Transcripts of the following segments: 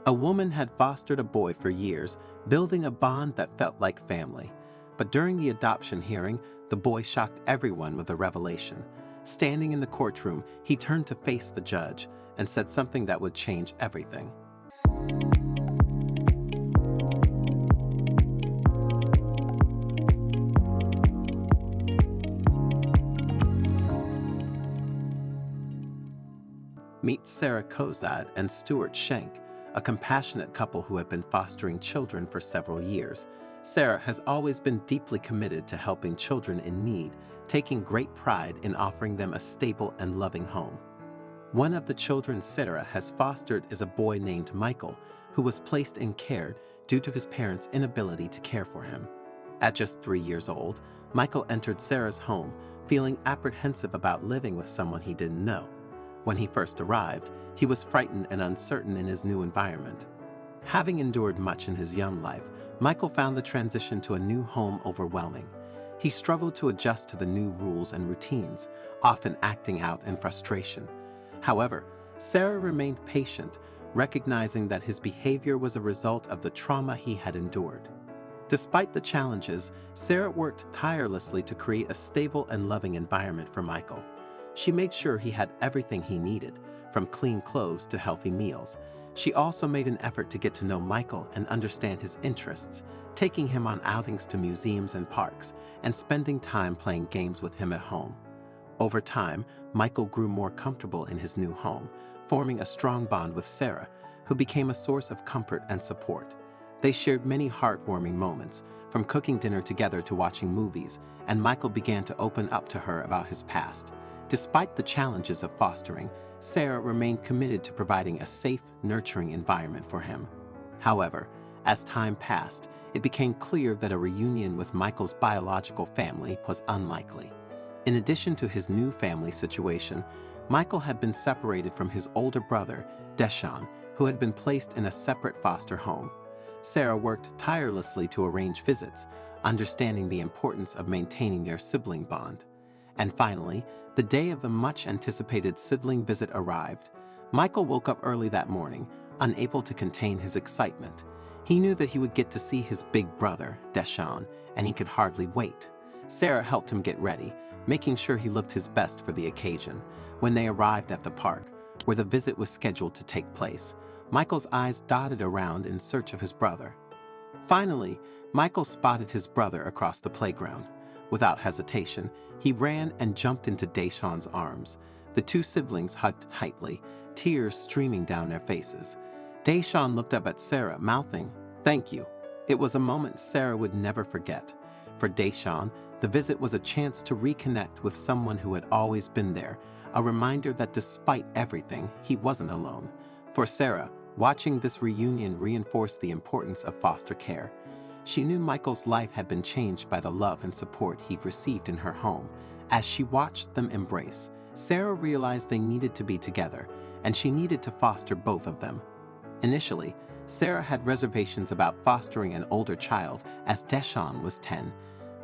A woman had fostered a boy for years, building a bond that felt like family. But during the adoption hearing, the boy shocked everyone with a revelation. Standing in the courtroom, he turned to face the judge and said something that would change everything. Meet Sarah Kozad and Stuart Schenk, a compassionate couple who have been fostering children for several years. Sarah has always been deeply committed to helping children in need, taking great pride in offering them a stable and loving home. One of the children Sarah has fostered is a boy named Michael, who was placed in care due to his parents' inability to care for him. At just 3 years old, Michael entered Sarah's home, feeling apprehensive about living with someone he didn't know. When he first arrived, he was frightened and uncertain in his new environment. Having endured much in his young life, Michael found the transition to a new home overwhelming. He struggled to adjust to the new rules and routines, often acting out in frustration. However, Sarah remained patient, recognizing that his behavior was a result of the trauma he had endured. Despite the challenges, Sarah worked tirelessly to create a stable and loving environment for Michael. She made sure he had everything he needed, from clean clothes to healthy meals. She also made an effort to get to know Michael and understand his interests, taking him on outings to museums and parks, and spending time playing games with him at home. Over time, Michael grew more comfortable in his new home, forming a strong bond with Sarah, who became a source of comfort and support. They shared many heartwarming moments, from cooking dinner together to watching movies, and Michael began to open up to her about his past. Despite the challenges of fostering, Sarah remained committed to providing a safe, nurturing environment for him. However, as time passed, it became clear that a reunion with Michael's biological family was unlikely. In addition to his new family situation, Michael had been separated from his older brother, Deshaun, who had been placed in a separate foster home. Sarah worked tirelessly to arrange visits, understanding the importance of maintaining their sibling bond. And finally, the day of the much-anticipated sibling visit arrived. Michael woke up early that morning, unable to contain his excitement. He knew that he would get to see his big brother, Deshaun, and he could hardly wait. Sarah helped him get ready, making sure he looked his best for the occasion. When they arrived at the park, where the visit was scheduled to take place, Michael's eyes dotted around in search of his brother. Finally, Michael spotted his brother across the playground. Without hesitation, he ran and jumped into Deshaun's arms. The two siblings hugged tightly, tears streaming down their faces. Deshaun looked up at Sarah, mouthing, "Thank you." It was a moment Sarah would never forget. For Deshaun, the visit was a chance to reconnect with someone who had always been there, a reminder that despite everything, he wasn't alone. For Sarah, watching this reunion reinforced the importance of foster care. She knew Michael's life had been changed by the love and support he'd received in her home. As she watched them embrace, Sarah realized they needed to be together, and she needed to foster both of them. Initially, Sarah had reservations about fostering an older child, as Deshaun was 10.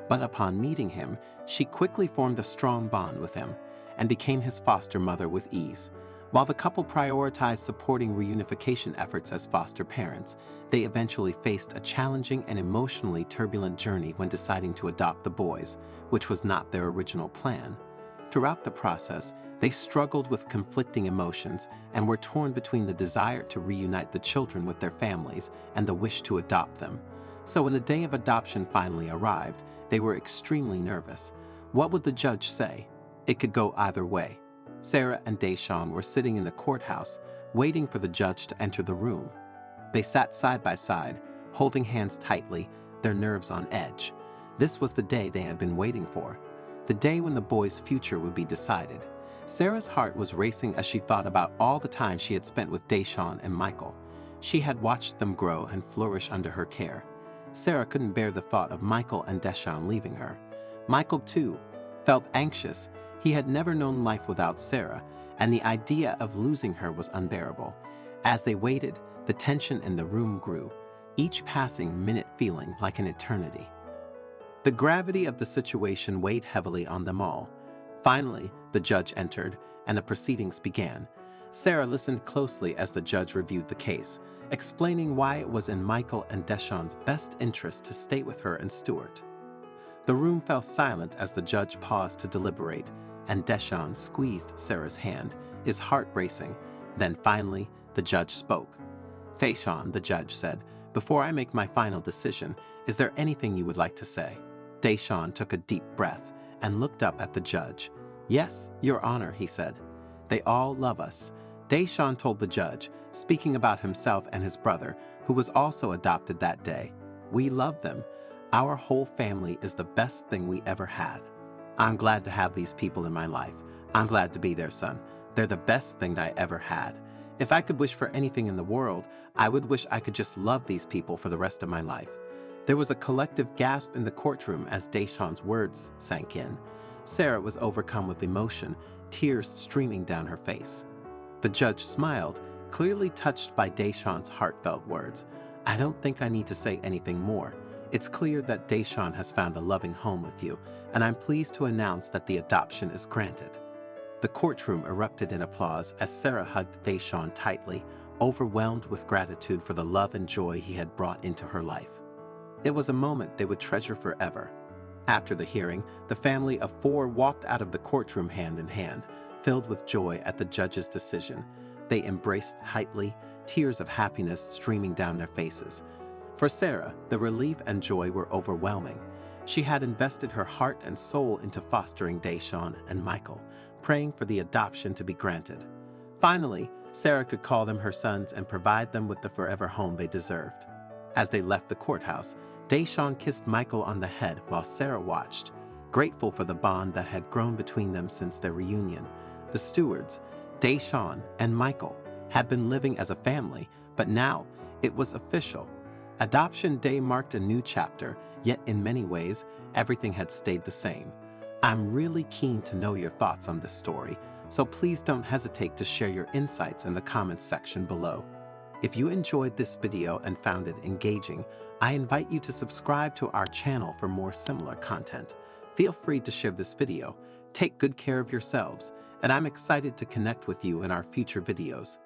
But upon meeting him, she quickly formed a strong bond with him and became his foster mother with ease. While the couple prioritized supporting reunification efforts as foster parents, they eventually faced a challenging and emotionally turbulent journey when deciding to adopt the boys, which was not their original plan. Throughout the process, they struggled with conflicting emotions and were torn between the desire to reunite the children with their families and the wish to adopt them. So when the day of adoption finally arrived, they were extremely nervous. What would the judge say? It could go either way. Sarah and Deshaun were sitting in the courthouse, waiting for the judge to enter the room. They sat side by side, holding hands tightly, their nerves on edge. This was the day they had been waiting for, the day when the boys' future would be decided. Sarah's heart was racing as she thought about all the time she had spent with Deshaun and Michael. She had watched them grow and flourish under her care. Sarah couldn't bear the thought of Michael and Deshaun leaving her. Michael, too, felt anxious. He had never known life without Sarah, and the idea of losing her was unbearable. As they waited, the tension in the room grew, each passing minute feeling like an eternity. The gravity of the situation weighed heavily on them all. Finally, the judge entered, and the proceedings began. Sarah listened closely as the judge reviewed the case, explaining why it was in Michael and Deshawn's best interest to stay with her and Stuart. The room fell silent as the judge paused to deliberate, and Deshawn squeezed Sarah's hand, his heart racing. Then finally, the judge spoke. "Deshawn," the judge said, "before I make my final decision, is there anything you would like to say?" Deshawn took a deep breath and looked up at the judge. "Yes, Your Honor," he said. "They all love us." Deshawn told the judge, speaking about himself and his brother, who was also adopted that day. "We love them. Our whole family is the best thing we ever had. I'm glad to have these people in my life. I'm glad to be their son. They're the best thing I ever had. If I could wish for anything in the world, I would wish I could just love these people for the rest of my life." There was a collective gasp in the courtroom as Deshawn's words sank in. Sarah was overcome with emotion, tears streaming down her face. The judge smiled, clearly touched by Deshawn's heartfelt words. "I don't think I need to say anything more. It's clear that Deshawn has found a loving home with you, and I'm pleased to announce that the adoption is granted." The courtroom erupted in applause as Sarah hugged Deshawn tightly, overwhelmed with gratitude for the love and joy he had brought into her life. It was a moment they would treasure forever. After the hearing, the family of 4 walked out of the courtroom hand in hand, filled with joy at the judge's decision. They embraced tightly, tears of happiness streaming down their faces. For Sarah, the relief and joy were overwhelming. She had invested her heart and soul into fostering Deshawn and Michael, praying for the adoption to be granted. Finally, Sarah could call them her sons and provide them with the forever home they deserved. As they left the courthouse, Deshawn kissed Michael on the head while Sarah watched, grateful for the bond that had grown between them since their reunion. The Stewards, Deshawn and Michael, had been living as a family, but now it was official. Adoption Day marked a new chapter, yet in many ways, everything had stayed the same. I'm really keen to know your thoughts on this story, so please don't hesitate to share your insights in the comments section below. If you enjoyed this video and found it engaging, I invite you to subscribe to our channel for more similar content. Feel free to share this video. Take good care of yourselves, and I'm excited to connect with you in our future videos.